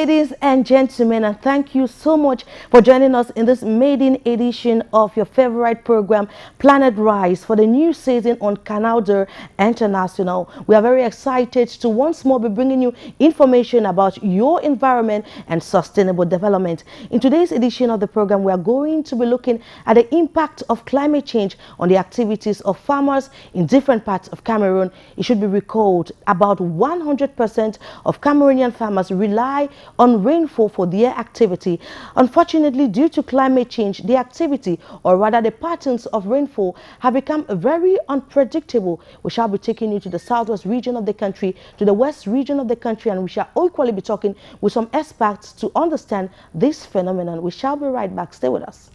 Ladies and gentlemen, and thank you so much for joining us in this maiden edition of your favorite program, Planet Rise, for the new season on Canal International. We are very excited to once more be bringing you information about your environment and sustainable development. In today's edition of the program, we are going to be looking at the impact of climate change on the activities of farmers in different parts of Cameroon. It should be recalled about 100% of Cameroonian farmers rely on rainfall for their activity. Unfortunately, due to climate change, the activity, or rather the patterns of rainfall, have become very unpredictable. We shall be taking you to the southwest region of the country, to the west region of the country, and we shall equally be talking with some experts to understand this phenomenon. We shall be right back. Stay with us.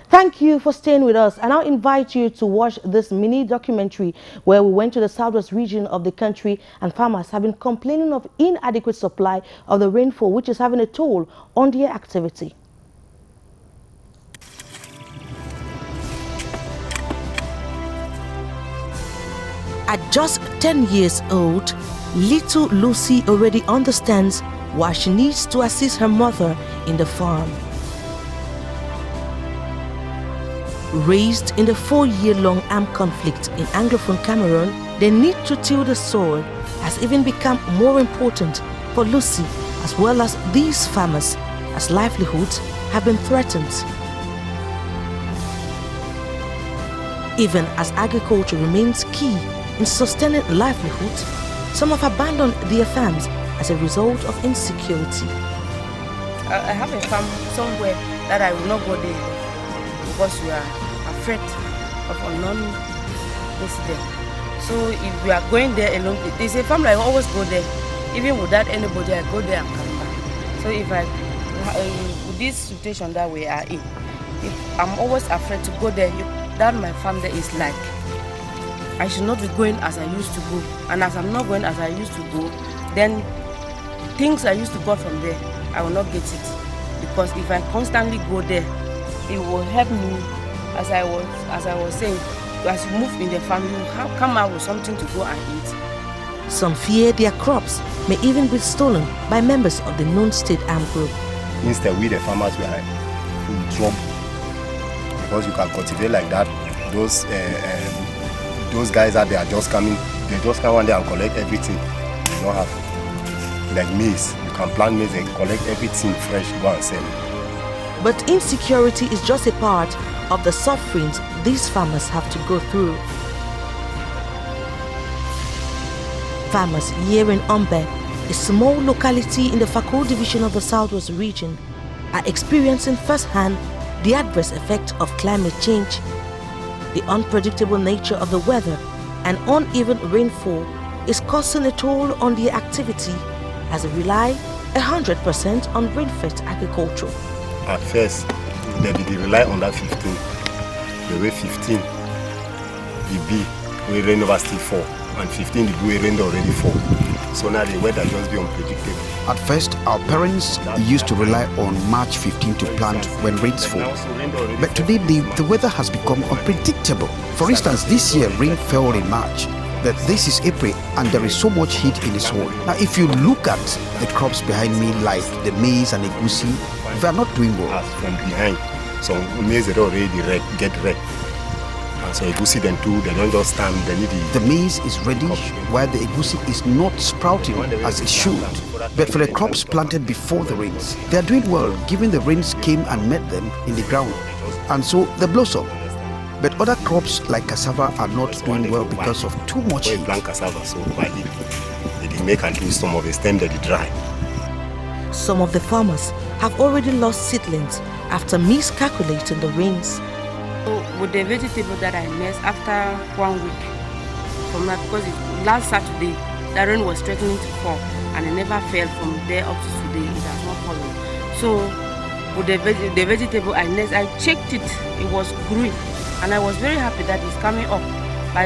Thank you for staying with us, and I'll invite you to watch this mini documentary where we went to the southwest region of the country, and farmers have been complaining of inadequate supply of the rainfall, which is having a toll on their activity. At just 10 years old, little Lucy already understands why she needs to assist her mother in the farm. Raised in the 4-year-long armed conflict in Anglophone Cameroon, the need to till the soil has even become more important for Lucy as well as these farmers, as livelihoods have been threatened. Even as agriculture remains key in sustaining livelihoods, some have abandoned their farms as a result of insecurity. I have a farm somewhere that I will not go there because we are afraid of unknown incident. So if we are going there alone, there's a farm I always go there. Even without anybody, I go there and come back. So if with this situation that we are in, if I'm always afraid to go there, that my farm there is like, I should not be going as I used to go. And as I'm not going as I used to go, then things I used to get from there, I will not get it. Because if I constantly go there, it will help me, as I was saying, as you move in the farm, you come out with something to go and eat. Some fear their crops may even be stolen by members of the non-state armed group. Instead, we the farmers will drop, because you can cultivate like that. Those guys that they are just coming, they just come one day and collect everything. You don't have like maize. You can plant maize and collect everything fresh, go and sell it. But insecurity is just a part of the sufferings these farmers have to go through. Farmers here in Ombe, a small locality in the Fakol division of the southwest region, are experiencing firsthand the adverse effect of climate change. The unpredictable nature of the weather and uneven rainfall is causing a toll on their activity, as they rely 100% on rainfed agriculture. At first, they rely on that 15. The way 15, the B, we rain over still 4, and 15, the B, rain already 4. So now the weather just be unpredictable. At first, our parents used to rely on March 15 to plant when rains fall. But today, the weather has become unpredictable. For instance, this year, rain fell in March. But this is April and there is so much heat in the soil. Now, if you look at the crops behind me, like the maize and the goosey, they are not doing well. As from behind, so maize are already red, get red. And so egusi then too, they don't just stand, they need the maize is reddish, while the egusi is not sprouting as it should. But for the crops planted before the rains, they are doing well, given the rains came and met them in the ground. And so they blossom. But other crops like cassava are not doing well because of too much heat. Plant cassava, so by they make and do some of the stem that they dry. Some of the farmers have already lost seedlings after miscalculating the rains. So with the vegetable that I nest after 1 week from that, because last Saturday the rain was threatening to fall and it never fell from there up to today. It has not fallen. So with the vegetable I nest, I checked it, it was green. And I was very happy that it's coming up. By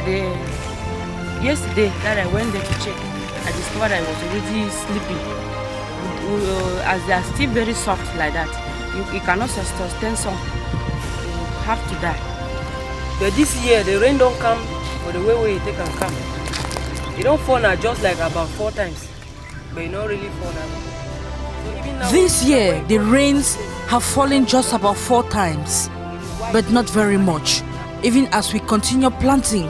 yesterday that I went there to check, I discovered I was already sleeping. as they are still very soft like that, you cannot sustain some. You have to die. But this year the rain don't come for the way it can come. It don't fall now just like about 4 times, but it not really fall now. So even now, this year the rains have fallen just about 4 times, but not very much. Even as we continue planting,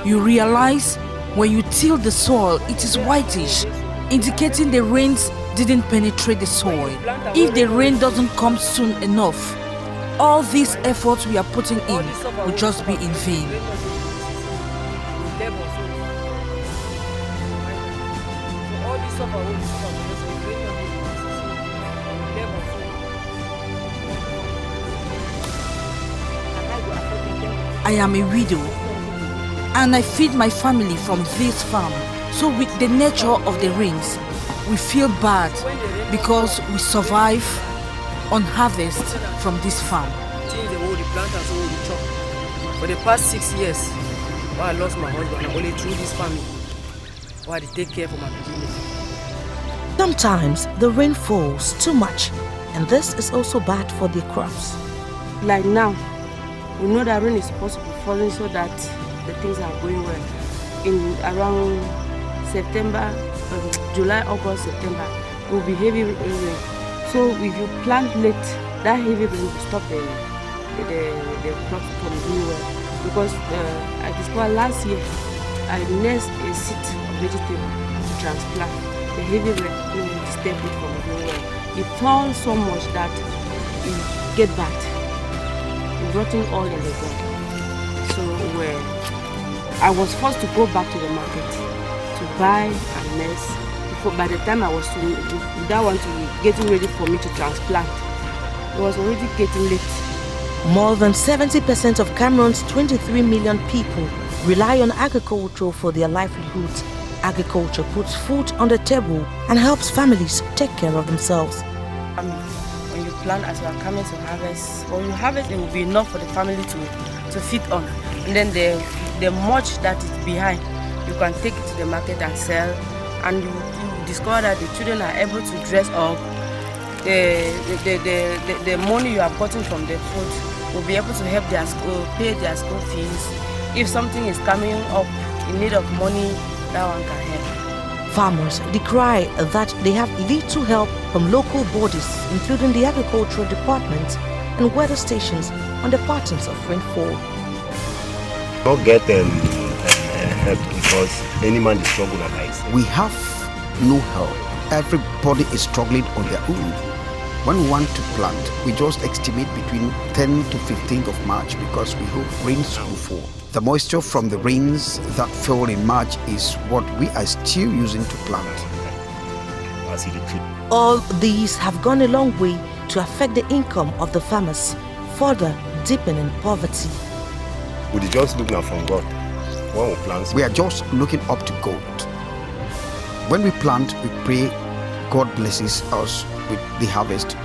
you realize when you till the soil, it is whitish, indicating the rains didn't penetrate the soil. If the rain doesn't come soon enough, all these efforts we are putting in will just be in vain. I am a widow and I feed my family from this farm. So with the nature of the rains, we feel bad because we survive on harvest from this farm. For the past 6 years, I lost my husband, only through this family, why they take care for my business. Sometimes the rain falls too much, and this is also bad for the crops. Like now, we know that rain is supposed to be falling so that the things are going well. In around September, July, August, September, it will be heavy rain. So if you plant late, that heavy rain will stop the crops from doing well. Because I discovered last year, I nursed a seed of vegetable to transplant. The heavy rain will stop it from doing well. It falls so much that it get bad. Rotting all in the ground. So I was forced to go back to the market to buy and nurse. By the time I was that one to be getting ready for me to transplant, it was already getting late. More than 70% of Cameroon's 23 million people rely on agriculture for their livelihoods. Agriculture puts food on the table and helps families take care of themselves. When you plant as you are coming to harvest, when you harvest, it will be enough for the family to feed on. And then the much that is behind, you can take it to the market and sell. And you discover that the children are able to dress up. The money you have gotten from the food will be able to help their school, pay their school fees. If something is coming up in need of money, that one can help. Farmers decry that they have little help from local bodies, including the agricultural department and weather stations, on the patterns of rainfall. Not get help because any man is struggling like this. We have no help. Everybody is struggling on their own. When we want to plant, we just estimate between 10 to 15th of March because we hope rains will fall. The moisture from the rains that fell in March is what we are still using to plant. All these have gone a long way to affect the income of the farmers, further deepening poverty. We just look now from God. When we plant, we are just looking up to God. When we plant, we pray God blesses us with the harvest.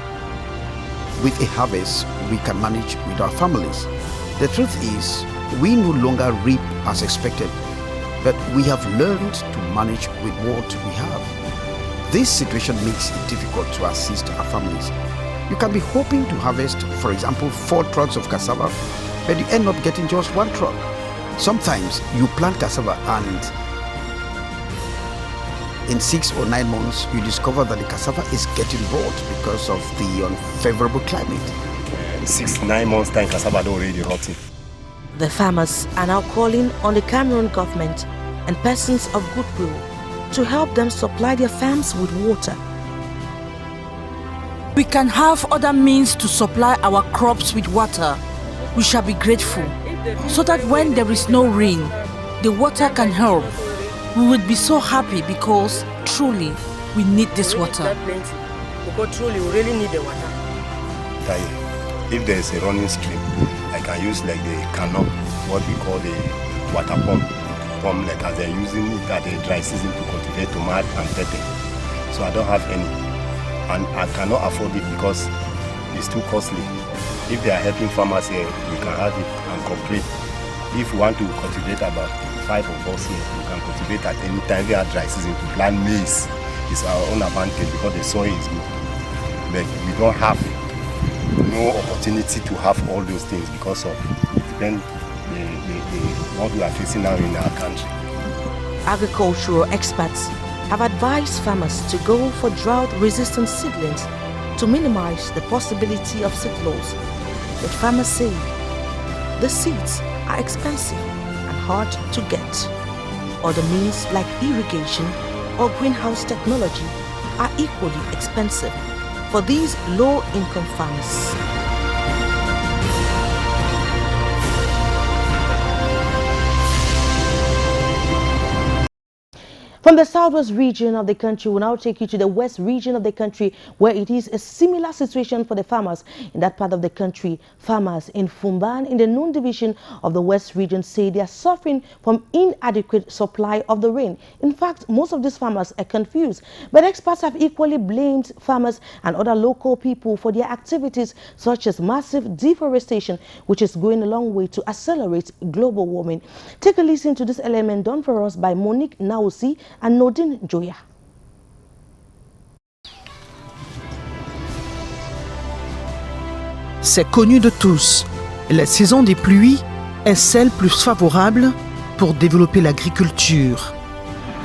With a harvest, we can manage with our families. The truth is, we no longer reap as expected, but we have learned to manage with what we have. This situation makes it difficult to assist our families. You can be hoping to harvest, for example, 4 trucks of cassava, but you end up getting just 1 truck. Sometimes you plant cassava and in 6 or 9 months, you discover that the cassava is getting rot because of the unfavorable climate. 6-9 months time, cassava already rotting. The farmers are now calling on the Cameroon government and persons of goodwill to help them supply their farms with water. We can have other means to supply our crops with water. We shall be grateful, so that when there is no rain, the water can help. We would be so happy because truly we need this water. Because truly we really need the water. If there is a running stream, I can use like the Canal, what we call the water pump like as they're using it at the dry season to cultivate tomato and pepper. So I don't have any, and I cannot afford it because it's too costly. If they are helping farmers here, we can have it and cooperate. If we want to cultivate about 5 of us here, we can cultivate at any time. We are dry season to plant maize. it's our own advantage because the soil is good. But we don't have no opportunity to have all those things because of what we are facing now in our country. Agricultural experts have advised farmers to go for drought-resistant seedlings to minimize the possibility of seed loss. But farmers say the seeds are expensive and hard to get. Other means like irrigation or greenhouse technology are equally expensive for these low-income farmers. From the southwest region of the country, we'll now take you to the west region of the country, where it is a similar situation for the farmers in that part of the country. Farmers in Fumban, in the Noon division of the west region, say they are suffering from inadequate supply of the rain. In fact, most of these farmers are confused, but experts have equally blamed farmers and other local people for their activities, such as massive deforestation, which is going a long way to accelerate global warming. Take a listen to this element done for us by Monique Nausi and Nodine Joya. C'est connu de tous, la saison des pluies est celle plus favorable pour développer l'agriculture.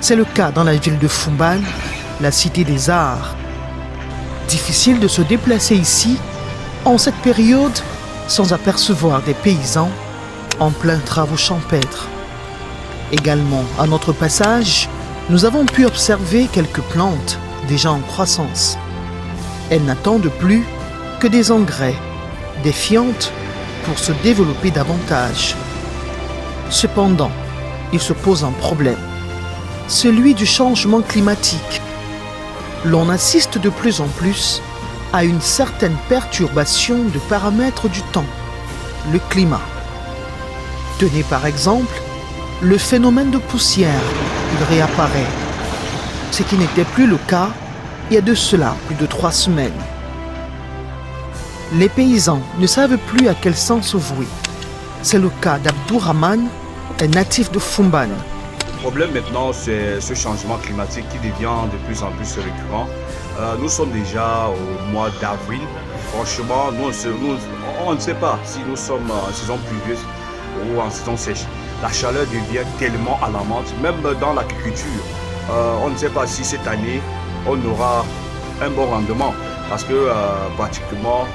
C'est le cas dans la ville de Fumban, la cité des arts. Difficile de se déplacer ici en cette période sans apercevoir des paysans en plein travaux champêtres. Également, à notre passage, nous avons pu observer quelques plantes déjà en croissance. Elles n'attendent plus que des engrais, des fientes pour se développer davantage. Cependant, il se pose un problème, celui du changement climatique. L'on assiste de plus en plus à une certaine perturbation de paramètres du temps, le climat. Tenez par exemple le phénomène de poussière, il réapparaît, ce qui n'était plus le cas il y a de cela plus de 3 semaines. Les paysans ne savent plus à quel sens se vouer. C'est le cas d'Abdourahman, un natif de Fumban. Le problème maintenant, c'est ce changement climatique qui devient de plus en plus récurrent. Nous sommes déjà au mois d'avril. Franchement, on ne sait pas si nous sommes en saison pluvieuse ou en saison sèche. La chaleur devient tellement alarmante, même dans l'agriculture. On ne sait pas si cette année, on aura un bon rendement. Parce que pratiquement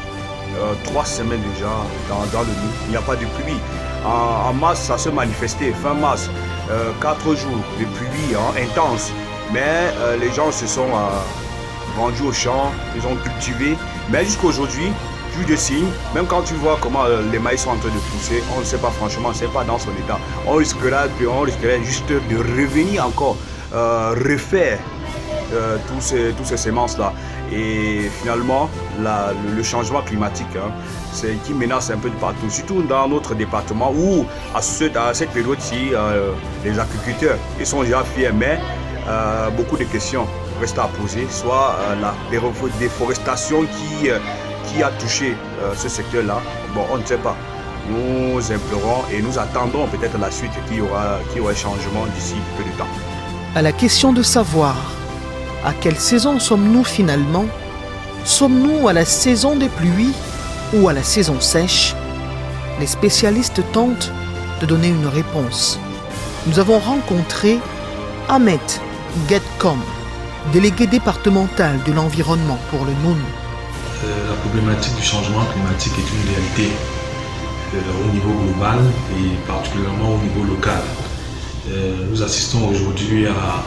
3 semaines déjà dans le Nil, il n'y a pas de pluie. En mars, ça se manifestait, fin mars, 4 jours de pluie intense. Mais les gens se sont rendus au champ, ils ont cultivé. Mais jusqu'à aujourd'hui, plus de signes. Même quand tu vois comment les maïs sont en train de pousser, on ne sait pas franchement, c'est pas dans son état. On risquerait juste de revenir encore, refaire tous ces semences-là. Et finalement, le changement climatique, c'est qui menace un peu de partout, surtout dans notre département où à cette période-ci, les agriculteurs ils sont déjà fiers, mais beaucoup de questions restent à poser, soit la déforestation qui a touché ce secteur-là. Bon, on ne sait pas. Nous implorons et nous attendons peut-être la suite qu'il y aura un changement d'ici peu de temps. À la question de savoir à quelle saison sommes-nous finalement? Sommes-nous à la saison des pluies ou à la saison sèche? Les spécialistes tentent de donner une réponse. Nous avons rencontré Ahmed Getcom, délégué départemental de l'environnement pour le Noun. La problématique du changement climatique est une réalité au niveau global et particulièrement au niveau local. Nous assistons aujourd'hui à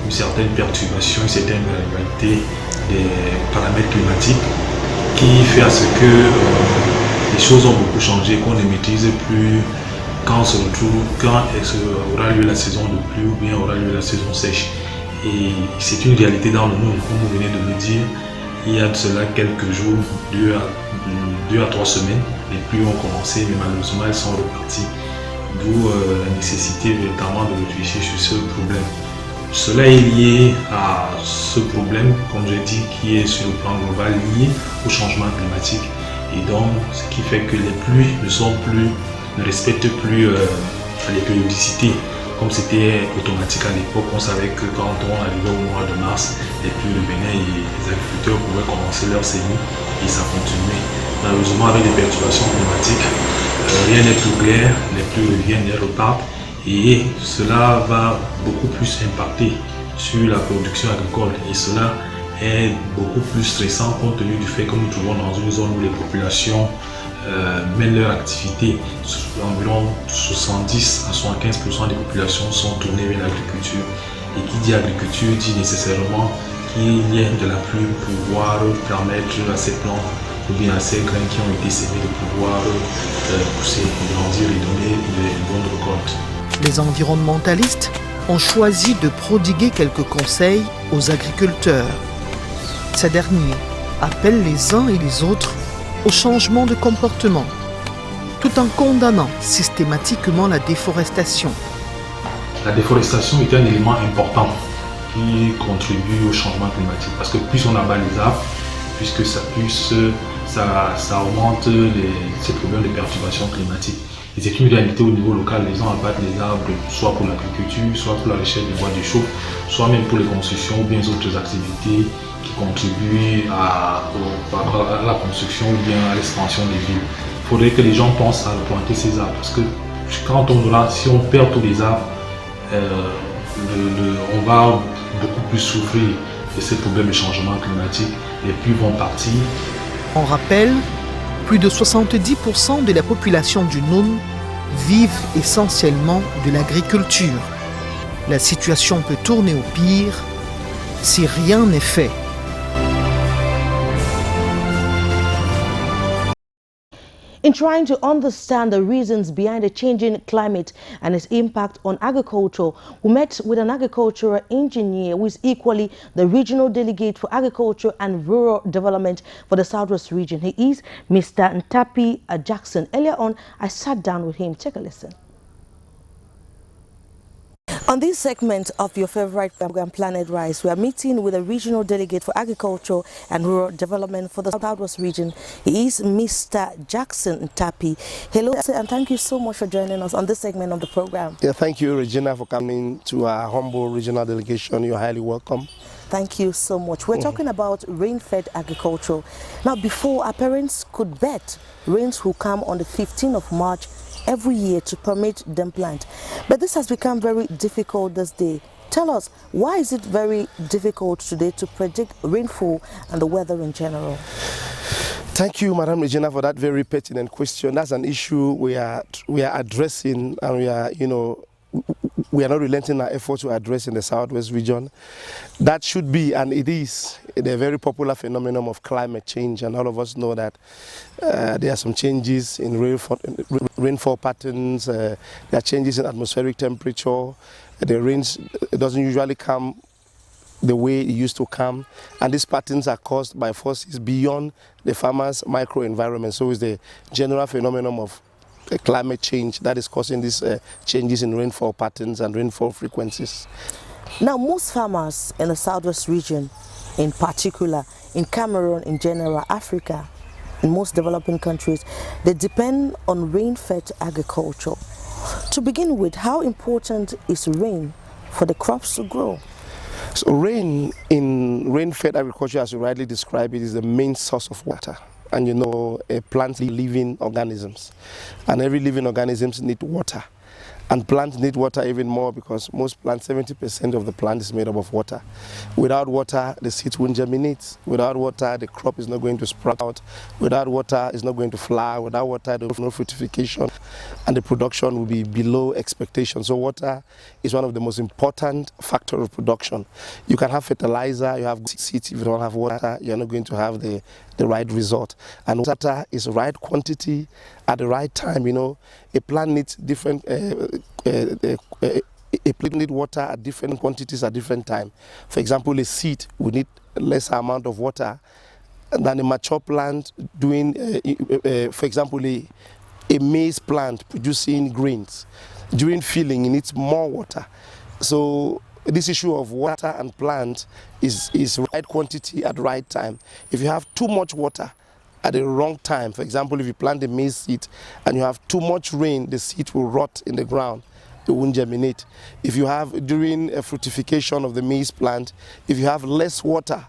une certaine perturbation, une certaine variabilité des paramètres climatiques qui fait à ce que les choses ont beaucoup changé, qu'on ne maîtrise plus quand aura lieu la saison de pluie ou bien aura lieu la saison sèche. Et c'est une réalité dans le monde, comme vous venez de le dire. Il y a de cela quelques jours, 2 à 3 semaines, les pluies ont commencé, mais malheureusement elles sont reparties. D'où la nécessité véritablement de réfléchir sur ce problème. Cela est lié à ce problème, comme j'ai dit, qui est sur le plan global lié au changement climatique. Et donc, ce qui fait que les pluies ne respectent plus les périodicités. comme c'était automatique à l'époque, on savait que quand on arrivait au mois de mars, les pluies revenaient et les agriculteurs pouvaient commencer leur semis et ça continuait. Malheureusement, avec les perturbations climatiques, rien n'est plus clair, les pluies reviennent, elles repartent et cela va beaucoup plus impacter sur la production agricole et cela est beaucoup plus stressant compte tenu du fait que nous trouvons dans une zone où les populations mènent leur activité. Environ 70 à 75% des populations sont tournées vers l'agriculture. Et qui dit agriculture dit nécessairement qu'il y ait de la pluie pour pouvoir permettre à ces plantes ou bien à ces graines qui ont été sémées de pouvoir pousser, grandir et donner de bonnes récoltes. Les environnementalistes ont choisi de prodiguer quelques conseils aux agriculteurs. Ces derniers appellent les uns et les autres au changement de comportement, tout en condamnant systématiquement la déforestation. La déforestation est un élément important qui contribue au changement climatique parce que plus on abat les arbres, puisque ça augmente ces problèmes de perturbation climatique. Et c'est une réalité au niveau local, les gens abattent les arbres soit pour l'agriculture, soit pour la recherche de bois de chauffe, soit même pour les constructions ou bien autres activités qui contribuent à la construction ou bien à l'expansion des villes. Il faudrait que les gens pensent à planter ces arbres parce que quand si on perd tous les arbres, on va beaucoup plus souffrir de ces problèmes de changement climatique. Les pluies vont partir. On rappelle, plus de 70% de la population du Noun vivent essentiellement de l'agriculture. La situation peut tourner au pire si rien n'est fait. In trying to understand the reasons behind the changing climate and its impact on agriculture, we met with an agricultural engineer who is equally the regional delegate for agriculture and rural development for the Southwest region. He is Mr. Ntapi Jackson. Earlier on, I sat down with him. Take a listen. On this segment of your favorite program, Planet Rise, we are meeting with a regional delegate for agriculture and rural development for the Southwest region. He is Mr. Jackson Ntapi. Hello, and thank you so much for joining us on this segment of the program. Yeah, thank you, Regina, for coming to our humble regional delegation. You're highly welcome. Thank you so much. We're talking about rain-fed agriculture. Now, before, our parents could bet rains will come on the 15th of March every year to permit them plant. But this has become very difficult this day. Tell us, why is it very difficult today to predict rainfall and the weather in general? Thank you, Madam Regina, for that very pertinent question. That's an issue we are addressing, and we are not relenting our efforts to address in the Southwest region. That should be, and it is, a very popular phenomenon of climate change, and all of us know that there are some changes in rainfall patterns, there are changes in atmospheric temperature, the rains doesn't usually come the way it used to come, and these patterns are caused by forces beyond the farmer's microenvironment. So it's the general phenomenon of climate change that is causing these changes in rainfall patterns and rainfall frequencies. Now, most farmers in the Southwest region, in particular, in Cameroon, in general, Africa, in most developing countries, they depend on rain-fed agriculture. To begin with, how important is rain for the crops to grow? So rain in rain-fed agriculture, as you rightly describe it, is the main source of water. And plants are living organisms, and every living organisms need water. And plants need water even more because most plants, 70% of the plant is made up of water. Without water, the seeds won't germinate. Without water, the crop is not going to sprout. Without water, it's not going to flower. Without water, there will be no fructification, and the production will be below expectation. So water is one of the most important factors of production. You can have fertilizer, you have seeds. If you don't have water, you're not going to have the right result. And water is the right quantity at the right time. A plant needs different a plant needs water at different quantities at different time. For example, a seed will need less amount of water than a mature plant doing, for example, a maize plant producing grains. During filling, it needs more water. So this issue of water and plant is right quantity at the right time. If you have too much water at the wrong time, for example, if you plant a maize seed and you have too much rain, the seed will rot in the ground it won't germinate. If you have, during fructification of the maize plant, if you have less water,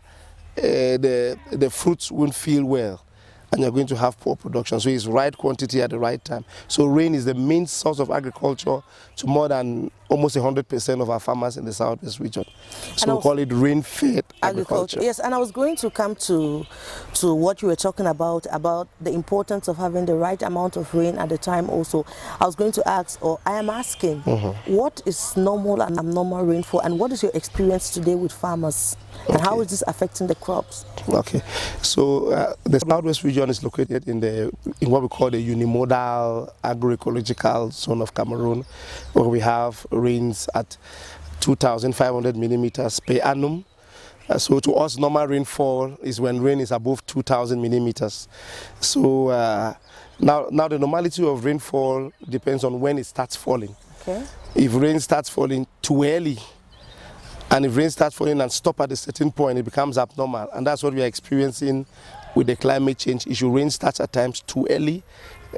the fruits won't feel well, and you're going to have poor production. So it's right quantity at the right time. So rain is the main source of agriculture to more than almost 100% of our farmers in the southwest region. So we call it rain-fed agriculture. Yes, and I was going to come to what you were talking about the importance of having the right amount of rain at the time also. I was going to ask, or I am asking, what is normal and abnormal rainfall, and what is your experience today with farmers? And how is this affecting the crops? Okay, so the southwest region is located in what we call the unimodal agroecological zone of Cameroon, where we have rains at 2,500 millimeters per annum. So to us, normal rainfall is when rain is above 2,000 millimeters. So now the normality of rainfall depends on when it starts falling. Okay. If rain starts falling too early, and if rain starts falling and stop at a certain point, it becomes abnormal. And that's what we are experiencing with the climate change issue. Rain starts at times too early.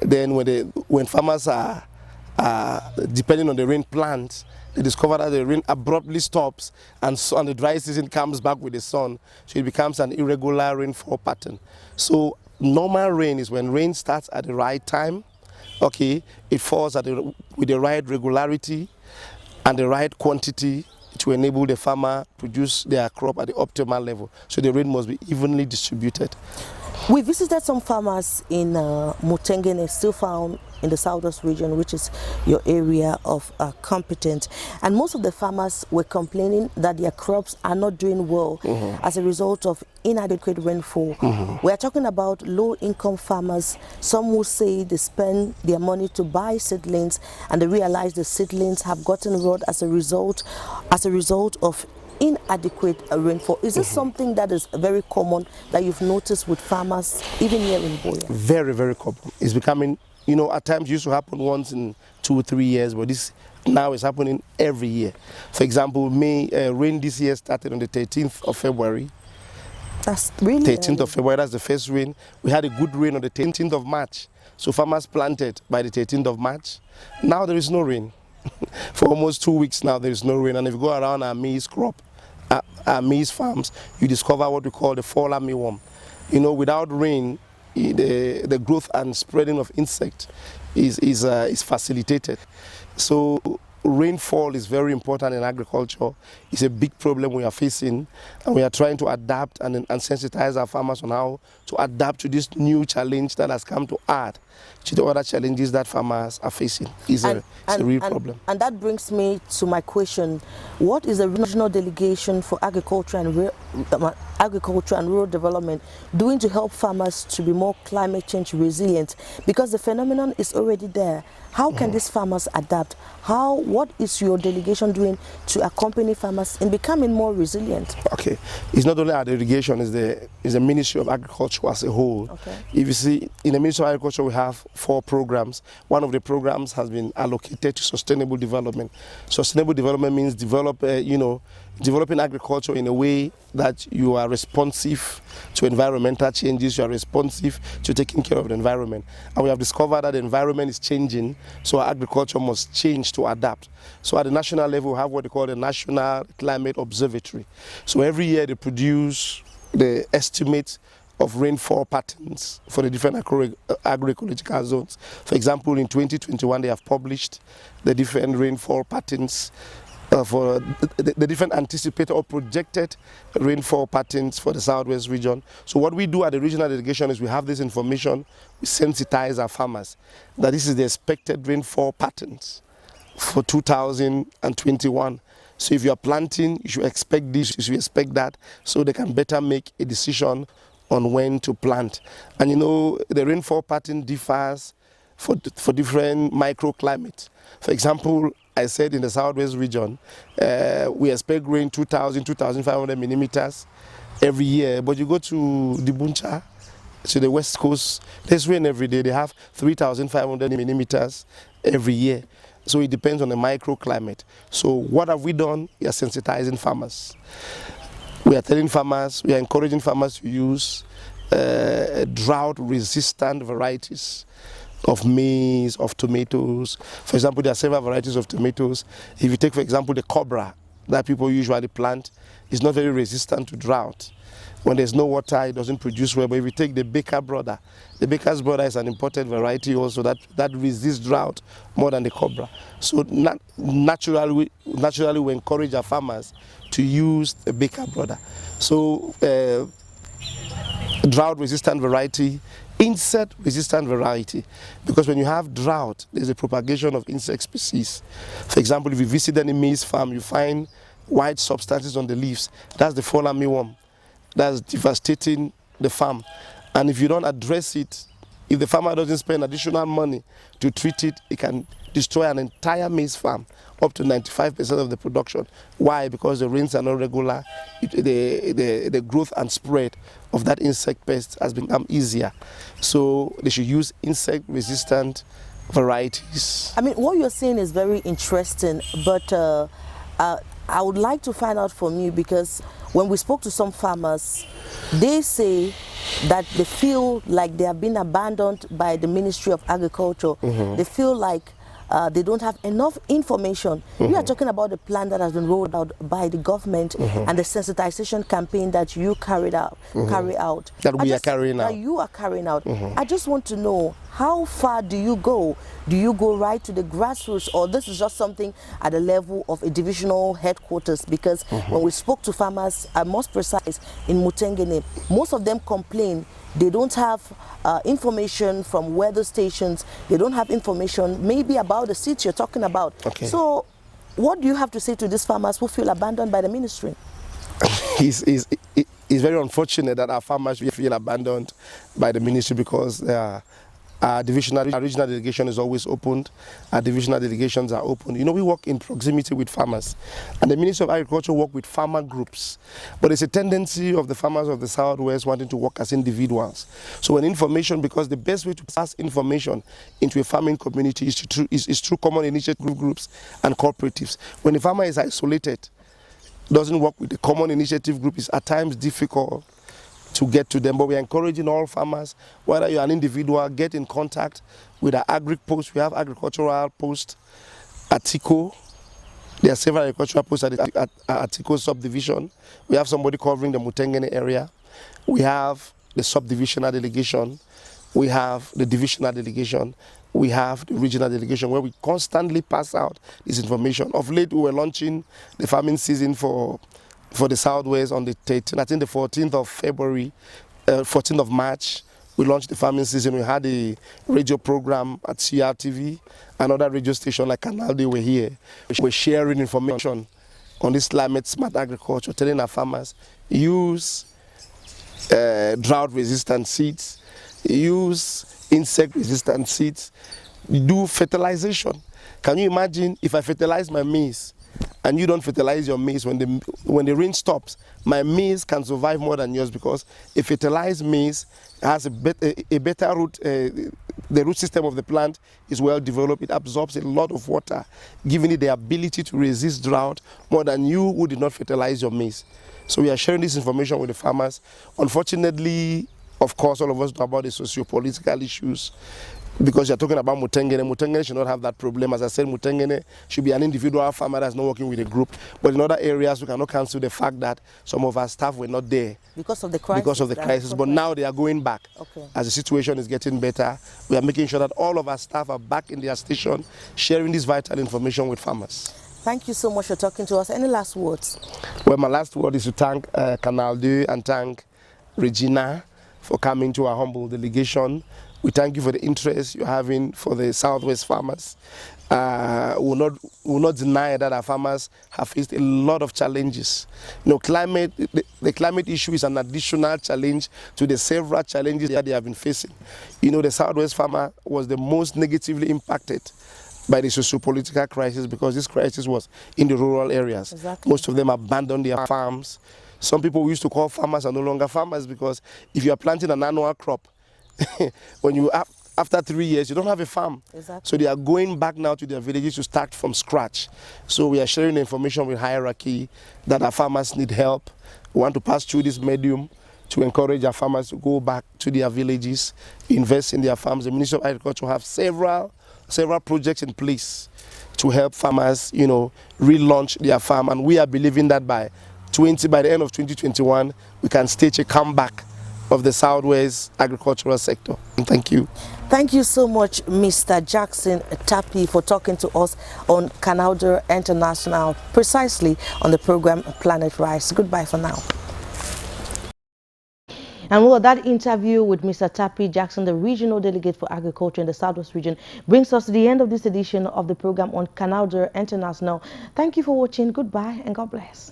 Then when farmers are depending on the rain plant, they discover that the rain abruptly stops and the dry season comes back with the sun. So it becomes an irregular rainfall pattern. So normal rain is when rain starts at the right time. Okay, it falls with the right regularity and the right quantity to enable the farmer produce their crop at the optimal level. So the rain must be evenly distributed. We visited some farmers in Mutengene, still found in the southwest region, which is your area of competence. And most of the farmers were complaining that their crops are not doing well as a result of inadequate rainfall. We are talking about low-income farmers. Some who say they spend their money to buy seedlings and they realize the seedlings have gotten rot as a result of inadequate rainfall. Is this something that is very common that you've noticed with farmers, even here in Boya? Very, very common. It's becoming, at times it used to happen once in 2 or 3 years, but this now is happening every year. For example, rain this year started on the 13th of February. That's really 13th of February, that's the first rain. We had a good rain on the 13th of March. So farmers planted by the 13th of March. Now there is no rain. For almost 2 weeks now, there is no rain. And if you go around our maize crop, our maize farms, you discover what we call the fall armyworm. Without rain, the growth and spreading of insect is facilitated. So rainfall is very important in agriculture. It's a big problem we are facing, and we are trying to adapt and sensitize our farmers on how to adapt to this new challenge that has come to add to the other challenges that farmers are facing. It's a real problem. And that brings me to my question. What is the regional delegation for agriculture and rural development doing to help farmers to be more climate change resilient? Because the phenomenon is already there. How can these farmers adapt? What is your delegation doing to accompany farmers in becoming more resilient? Okay, it's not only our delegation, it's the Ministry of Agriculture as a whole. Okay. If you see, in the Ministry of Agriculture we have 4 programs. One of the programs has been allocated to sustainable development. Sustainable development means developing agriculture in a way that you are responsive to environmental changes, you are responsive to taking care of the environment. And we have discovered that the environment is changing, so our agriculture must change to adapt. So at the national level, we have what they call the National Climate Observatory. So every year they produce the estimate of rainfall patterns for the different agroecological zones. For example, in 2021, they have published the different rainfall patterns for the different anticipated or projected rainfall patterns for the southwest region. So what we do at the regional delegation is we have this information, we sensitize our farmers that this is the expected rainfall patterns for 2021. So if you are planting, you should expect this, you should expect that, so they can better make a decision on when to plant. And the rainfall pattern differs for different microclimates. For example, I said in the southwest region, we expect rain 2,000, 2,500 millimeters every year. But you go to the Buncha, to the west coast, there's rain every day. They have 3,500 millimeters every year. So it depends on the microclimate. So what have we done? We are sensitizing farmers. We are telling farmers, we are encouraging farmers to use drought-resistant varieties. of maize, of tomatoes. For example, there are several varieties of tomatoes. If you take, for example, the cobra that people usually plant, it's not very resistant to drought. When there's no water, it doesn't produce well. But if you take the baker's brother is an imported variety also that resists drought more than the cobra. So naturally we encourage our farmers to use the baker's brother. So drought-resistant variety, insect-resistant variety, because when you have drought, there's a propagation of insect species. For example, if you visit any maize farm, you find white substances on the leaves. That's the fall armyworm. That's devastating the farm. And if you don't address it, if the farmer doesn't spend additional money to treat it, it can destroy an entire maize farm, up to 95% of the production. Why? Because the rains are not regular. The growth and spread of that insect pest has become easier. So they should use insect-resistant varieties. I mean, what you're saying is very interesting, but I would like to find out from you, because when we spoke to some farmers, they say that they feel like they have been abandoned by the Ministry of Agriculture. They feel like they don't have enough information. We are talking about the plan that has been rolled out by the government and the sensitization campaign that you carry out. That we are carrying out. That you are carrying out. I just want to know, how far do you go? Do you go right to the grassroots, or this is just something at the level of a divisional headquarters? Because when we spoke to farmers, most precise, in Mutengene, most of them complain they don't have information from weather stations. They don't have information maybe about the seeds you're talking about. So what do you have to say to these farmers who feel abandoned by the ministry? It's very unfortunate that our farmers feel abandoned by the ministry, because our regional delegation is always opened. Our divisional delegations are open. You know, we work in proximity with farmers, and the Ministry of Agriculture work with farmer groups. But it's a tendency of the farmers of the Southwest wanting to work as individuals. So when information, because the best way to pass information into a farming community is through common initiative groups and cooperatives. When the farmer is isolated, doesn't work with the common initiative group, it's at times difficult to get to them. But we're encouraging all farmers, whether you're an individual, get in contact with our agric post. We have agricultural post at Tico. There are several agricultural posts at Tico subdivision. We have somebody covering the Mutengene area. We have the subdivisional delegation. We have the divisional delegation. We have the regional delegation, where we constantly pass out this information. Of late, we were launching the farming season for the Southwest on the 13th, I think the 14th of February, 14th of March, we launched the farming season. We had a radio program at CRTV, another radio station like Canal, they were here. We're sharing information on this climate smart agriculture, telling our farmers, use drought-resistant seeds, use insect-resistant seeds, do fertilization. Can you imagine if I fertilize my maize and you don't fertilize your maize? When the rain stops, my maize can survive more than yours, because a fertilized maize has a better root. The root system of the plant is well developed. It absorbs a lot of water, giving it the ability to resist drought more than you who did not fertilize your maize. So we are sharing this information with the farmers. Unfortunately, of course, all of us know about the socio-political issues, because you're talking about Mutengene. Mutengene should not have that problem. As I said, Mutengene should be an individual farmer that's not working with a group. But in other areas, we cannot cancel the fact that some of our staff were not there. Because of the crisis. But now they are going back. As the situation is getting better, we are making sure that all of our staff are back in their station, sharing this vital information with farmers. Thank you so much for talking to us. Any last words? Well, my last word is to thank Canal and thank Regina for coming to our humble delegation. We thank you for the interest you're having for the Southwest farmers. We'll not deny that our farmers have faced a lot of challenges. You know, the climate issue is an additional challenge to the several challenges that they have been facing. You know, the Southwest farmer was the most negatively impacted by the socio-political crisis, because this crisis was in the rural areas. Most of them abandoned their farms. Some people we used to call farmers are no longer farmers, because if you are planting an annual crop, when you after 3 years, you don't have a farm. So they are going back now to their villages to start from scratch. So we are sharing the information with hierarchy that our farmers need help. We want to pass through this medium to encourage our farmers to go back to their villages, invest in their farms. The Ministry of Agriculture have several projects in place to help farmers, you know, relaunch their farm. And we are believing that by the end of 2021, we can stage a comeback of the Southwest agricultural sector. And thank you. Thank you so much, Mr. Jackson Tapi, for talking to us on Canal International, precisely on the program Planet Rice. Goodbye for now. And well, that interview with Mr. Tapi Jackson, the regional delegate for agriculture in the Southwest region, brings us to the end of this edition of the program on Canal International. Thank you for watching. Goodbye and God bless.